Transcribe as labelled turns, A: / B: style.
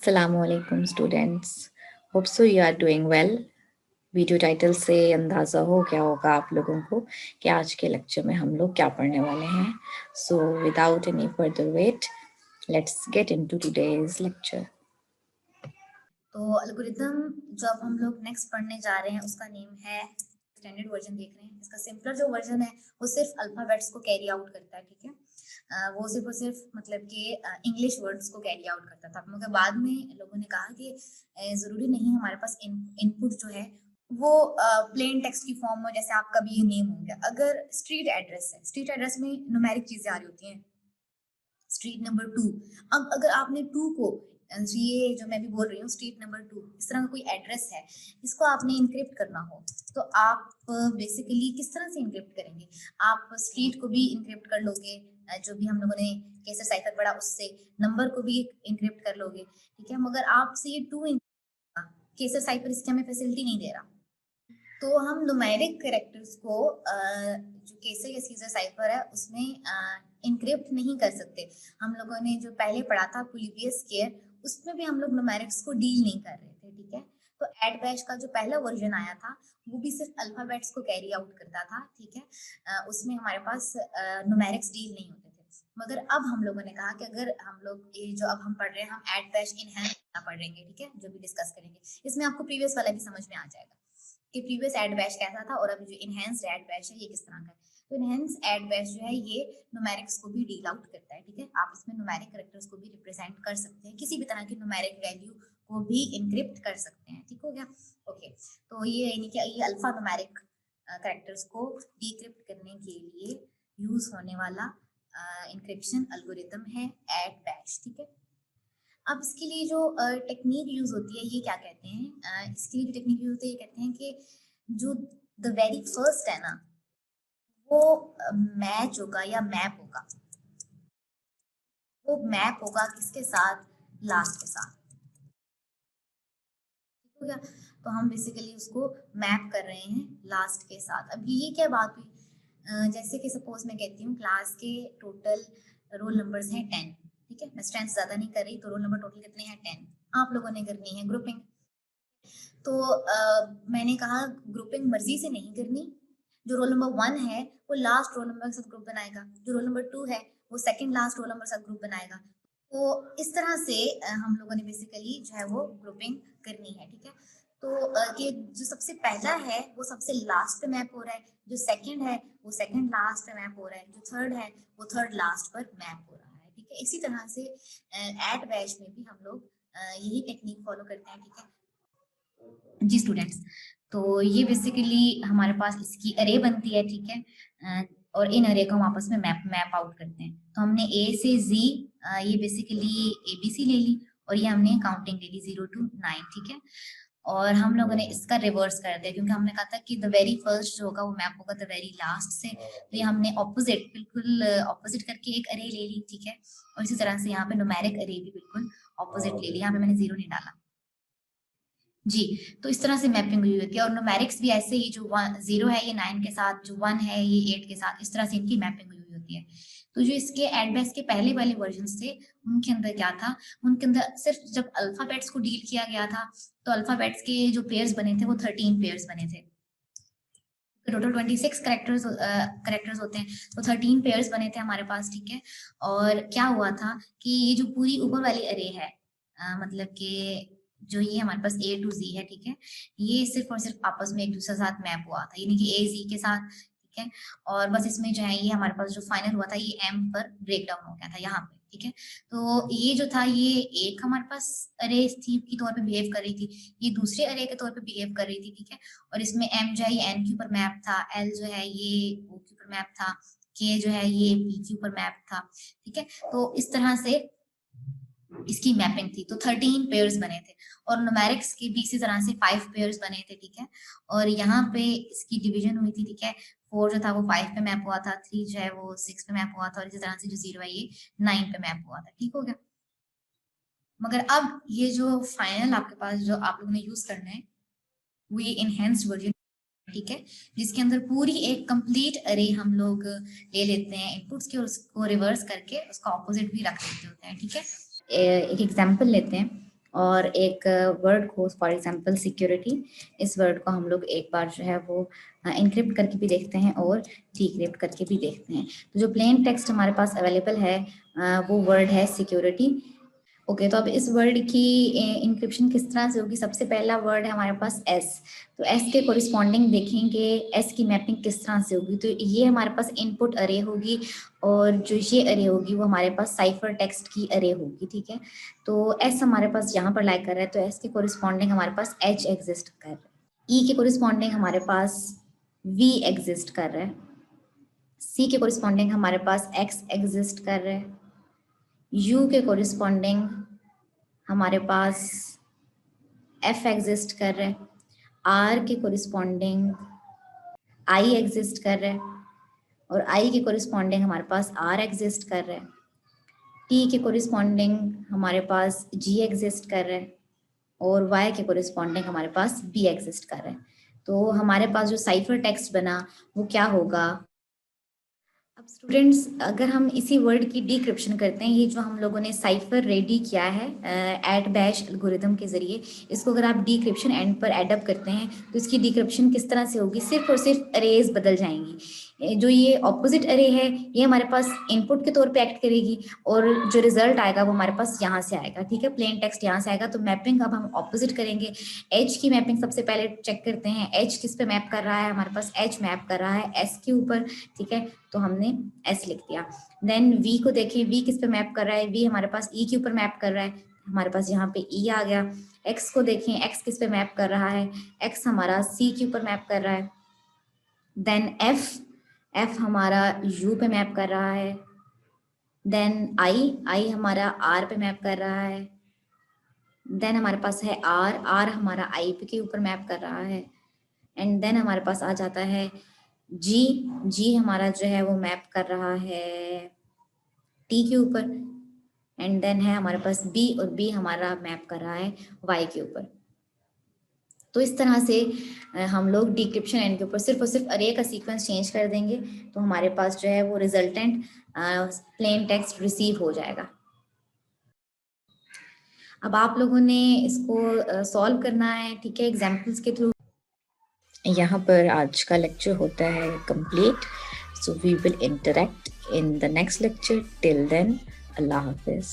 A: अस्सलामुअलैकुम students, hope so you are doing well. Video title से अंदाज़ा हो गया होगा आप लोगों को कि आज के लेक्चर में हम लोग क्या पढ़ने वाले हैं। So without any further wait, let's get into today's lecture.
B: तो एल्गोरिथम जो अब हम लोग नेक्स्ट पढ़ने जा रहे हैं उसका नेम है, स्टैंडर्ड वर्जन देख रहे हैं। इसका सिंपलर जो वर्जन है वो सिर्फ अल्फाबेट्स को कैरी आउट करता है, ठीक है। वो सिर्फ और सिर्फ मतलब कि इंग्लिश वर्ड्स को कैरी आउट करता था, मगर बाद में लोगों ने कहा कि ज़रूरी नहीं हमारे पास इनपुट जो है वो प्लेन टेक्स्ट की फॉर्म में, जैसे आपका भी नेम हो गया। अगर स्ट्रीट एड्रेस है, स्ट्रीट एड्रेस में न्यूमेरिक चीज़ें आ रही होती हैं, स्ट्रीट नंबर 2। अब अगर आपने 2 को, ये जो मैं भी बोल रही हूँ स्ट्रीट नंबर 2, इस तरह का कोई एड्रेस है, इसको आपने इनक्रिप्ट करना हो तो आप बेसिकली किस तरह से इनक्रिप्ट करेंगे? आप स्ट्रीट को भी इनक्रिप्ट कर लोगे, जो भी हम लोगों ने केसर साइफर पढ़ा उससे, नंबर को भी इनक्रिप्ट कर लोगे, ठीक है। मगर आपसे ये 2 केसर साइफर इसकी हमें फैसिलिटी नहीं दे रहा, तो हम न्यूमेरिक कैरेक्टर्स को जो केसर या सीजर साइफर है उसमें इनक्रिप्ट नहीं कर सकते। हम लोगों ने जो पहले पढ़ा था प्रीवियस केयर, उसमें भी हम लोग न्यूमेरिक्स को डील नहीं कर रहे थे, ठीक है। तो एड बैश का जो पहला वर्जन आया था वो भी सिर्फ अल्फाबेट्स को कैरी आउट करता था, ठीक है। उसमें हमारे पास न्यूमेरिक्स डील नहीं होते थे। मगर अब हम लोगों ने कहा कि अगर हम लोग ये जो अब हम पढ़ रहे हैं, हम एड बैश इनहैंस पढ़ेंगे, ठीक है, जो भी डिस्कस करेंगे इसमें आपको प्रीवियस वाला भी समझ में आ जाएगा कि प्रीवियस एड बैच कैसा था और अभी जो इनहेंस्ड एड बैच है ये किस तरह का है। तो इनहेंस एड बैच जो है ये न्यूमेरिक्स को भी डील आउट करता है, ठीक है। आप इसमें न्यूमेरिक कैरेक्टर्स को भी रिप्रेजेंट कर सकते हैं, किसी भी तरह की न्यूमेरिक वैल्यू को भी इनक्रिप्ट कर सकते हैं, ठीक हो गया। ओके, तो ये यानी कि ये अल्फा न्यूमेरिक कैरेक्टर्स को डिक्रिप्ट करने के लिए यूज होने वाला इनक्रिप्शन एल्गोरिथम है एड बैच, ठीक है। अब इसके लिए जो टेक्निक यूज होती है ये क्या कहते हैं, इसके लिए जो टेक्निक यूज होती है ये कहते हैं कि जो द वेरी फर्स्ट है ना वो मैच होगा या मैप होगा, वो मैप होगा किसके साथ? लास्ट के साथ, ठीक हो गया। तो हम बेसिकली उसको मैप कर रहे हैं लास्ट के साथ। अब ये क्या बात हुई, जैसे कि सपोज मैं कहती हूँ क्लास के टोटल रोल नंबर्स हैं 10, ठीक है। मैं स्ट्रेंथ ज्यादा नहीं कर रही, तो रोल नंबर टोटल कितने हैं? 10। आप लोगों ने करनी है ग्रुपिंग। तो मैंने कहा ग्रुपिंग मर्जी से नहीं करनी, जो रोल नंबर 1 है वो लास्ट रोल नंबर के साथ ग्रुप बनाएगा, जो रोल नंबर 2 है वो सेकंड लास्ट रोल नंबर के साथ ग्रुप बनाएगा। तो इस तरह से हम लोगों ने बेसिकली जो है वो ग्रुपिंग करनी है, ठीक है। तो कि जो सबसे पहला है वो सबसे लास्ट पे मैप हो रहा है, जो सेकंड है वो सेकंड लास्ट पे मैप हो रहा है, जो थर्ड है वो थर्ड लास्ट पर मैप हो रहा है, ठीक है। इसी तरह से एट बैच में भी हम लोग यही टेक्निक फॉलो करते हैं, ठीक है जी स्टूडेंट्स। तो ये बेसिकली हमारे पास इसकी अरे बनती है, ठीक है। और इन अरे को हम आपस में मैप आउट करते हैं। तो हमने ए से जी ये बेसिकली एबीसी ले ली, और ये हमने काउंटिंग ले ली 0 to 9, ठीक है। और हम लोगों ने इसका रिवर्स कर दिया, क्योंकि हमने कहा था कि द वेरी फर्स्ट जो होगा वो मैप होगा द वेरी लास्ट से। तो ये हमने ऑपोजिट, बिल्कुल ऑपोजिट करके एक अरे ले ली, ठीक है। और इसी तरह से यहाँ पे न्यूमेरिक अरे भी बिल्कुल ऑपोजिट ले ली, यहाँ पे मैंने 0 नहीं डाला जी। तो इस तरह से मैपिंग हुई होती है। और न्यूमेरिक्स भी ऐसे ही, जो 0 है ये 9 के साथ, जो 1 है ये 8 के साथ, इस तरह से इनकी मैपिंग हुई होती है। तो जो इसके एडबेस के पहले वाले वर्जन थे उनके अंदर क्या था, उनके अंदर सिर्फ जब अल्फाबेट्स को डील किया गया था तो अल्फाबेट्स के जो पेयर्स बने थे वो 13 पेयर्स बने थे। टोटल 26 करेक्टर्स होते हैं, तो 13 पेयर्स बने थे हमारे पास, ठीक है। और क्या हुआ था कि ये जो पूरी ऊपर वाली अरे है, मतलब कि जो ये हमारे पास ए टू जी है, ठीक है, ये सिर्फ और सिर्फ आपस में एक दूसरे के साथ मैप हुआ था, यानी कि ए जी के साथ, ठीक है। और बस इसमें जो है ये हमारे पास जो फाइनल हुआ था ये एम पर ब्रेक डाउन हो गया था यहाँ पे, ठीक है। तो ये जो था ये एक हमारे पास अरे थी की तौर पे बिहेव कर रही थी, ये दूसरे अरे के तौर पे बिहेव कर रही थी, ठीक है। और इसमें एम जो है ये एन के ऊपर मैप था, एल जो है ये ओ के ऊपर मैप था, के जो है ये पी के ऊपर मैप था, ठीक है। तो इस तरह से इसकी मैपिंग थी। तो 13 पेयर्स बने थे, और न्यूमेरिक्स की भी इसी तरह से 5 पेयर्स बने थे, ठीक है। और यहाँ पे इसकी डिवीजन हुई थी, ठीक है। 4 जो था वो 5 पे मैप हुआ था, 3 जो है वो 6 पे मैप हुआ था, और इसी तरह से जो 0 है ये 9 पे मैप हुआ था, ठीक हो गया। मगर अब ये जो फाइनल आपके पास जो आप लोगों ने यूज करना है वो ये इनहेंस्ड वर्जन, ठीक है, जिसके अंदर पूरी एक कंप्लीट अरे हम लोग ले लेते हैं इनपुट्स के, और उसको रिवर्स करके उसका ऑपोजिट भी रख देते होते हैं, ठीक है। एक एग्जांपल लेते हैं,
A: और एक वर्ड को, फॉर एग्जांपल सिक्योरिटी, इस वर्ड को हम लोग एक बार जो है वो इनक्रिप्ट करके भी देखते हैं और डिक्रिप्ट करके भी देखते हैं। तो जो प्लेन टेक्स्ट हमारे पास अवेलेबल है वो वर्ड है सिक्योरिटी। ओके, तो अब इस वर्ड की इंक्रिप्शन किस तरह से होगी? सबसे पहला वर्ड है हमारे पास एस, तो एस के कोरिस्पॉन्डिंग देखेंगे एस की मैपिंग किस तरह से होगी। तो ये हमारे पास इनपुट अरे होगी और जो ये अरे होगी वो हमारे पास साइफर टेक्स्ट की अरे होगी, ठीक है। तो एस हमारे पास यहाँ पर लाइक कर रहा है, तो एस के कोरिस्पॉन्डिंग हमारे पास एच एग्जिस्ट कर रहा है। ई के कोरिस्पॉन्डिंग हमारे पास वी एग्जिस्ट कर रहा है। सी के कोरिस्पॉन्डिंग हमारे पास एक्स एग्जिस्ट कर रहा है। यू के कोरिस्पॉन्डिंग हमारे पास एफ एग्जिस्ट कर रहा है। आर के कोरिस्पॉन्डिंग आई एग्जिस्ट कर रहा है और आई के कोरिस्पॉन्डिंग हमारे पास आर एग्जिस्ट कर रहा है। टी के कोरिस्पॉन्डिंग हमारे पास जी एग्जिस्ट कर रहा है और वाई के कोरिस्पॉन्डिंग हमारे पास बी एग्जिस्ट कर रहा है। तो हमारे पास जो साइफर टेक्स्ट बना वो क्या होगा? अब स्टूडेंट्स, अगर हम इसी वर्ड की डिक्रिप्शन करते हैं, ये जो हम लोगों ने साइफर रेडी किया है एट बैश एल्गोरिथम के जरिए, इसको अगर आप डिक्रिप्शन एंड पर एडअप करते हैं तो इसकी डिक्रिप्शन किस तरह से होगी? सिर्फ और सिर्फ अरेज बदल जाएंगी। जो ये ऑपोजिट अरे है ये हमारे पास इनपुट के तौर पे एक्ट करेगी और जो रिजल्ट आएगा वो हमारे पास यहाँ से आएगा, ठीक है। प्लेन टेक्स्ट यहाँ से आएगा। तो मैपिंग अब हम ऑपोजिट करेंगे। एच की मैपिंग सबसे पहले चेक करते हैं। एच किस पे मैप कर रहा है? हमारे पास एच मैप कर रहा है एस के ऊपर, ठीक है, तो हमने एस लिख दिया। देन वी को देखें, वी किस पे मैप कर रहा है? वी हमारे पास ई के ऊपर मैप कर रहा है, हमारे पास यहाँ पे ई आ गया। एक्स को देखें, एक्स किस पे मैप कर रहा है? एक्स हमारा सी के ऊपर मैप कर रहा है। देन एफ, एफ हमारा यू पे मैप कर रहा है। देन आई, आई हमारा आर पे मैप कर रहा है। देन हमारे पास है आर, आर हमारा आई के ऊपर मैप कर रहा है। एंड देन हमारे पास आ जाता है जी, जी हमारा जो है वो मैप कर रहा है टी के ऊपर। एंड देन है हमारे पास बी, और बी हमारा मैप कर रहा है वाई के ऊपर। तो इस तरह से हम लोग डिक्रिप्शन एंड के ऊपर सिर्फ और सिर्फ अरे का सीक्वेंस चेंज कर देंगे तो हमारे पास जो है वो रिजल्टेंट प्लेन टेक्स्ट रिसीव हो जाएगा। अब आप लोगों ने इसको सॉल्व करना है, ठीक है, एग्जाम्पल्स के थ्रू। यहाँ पर आज का लेक्चर होता है complete. So we will interact in the next lecture. Till then, अल्लाह हाफिज।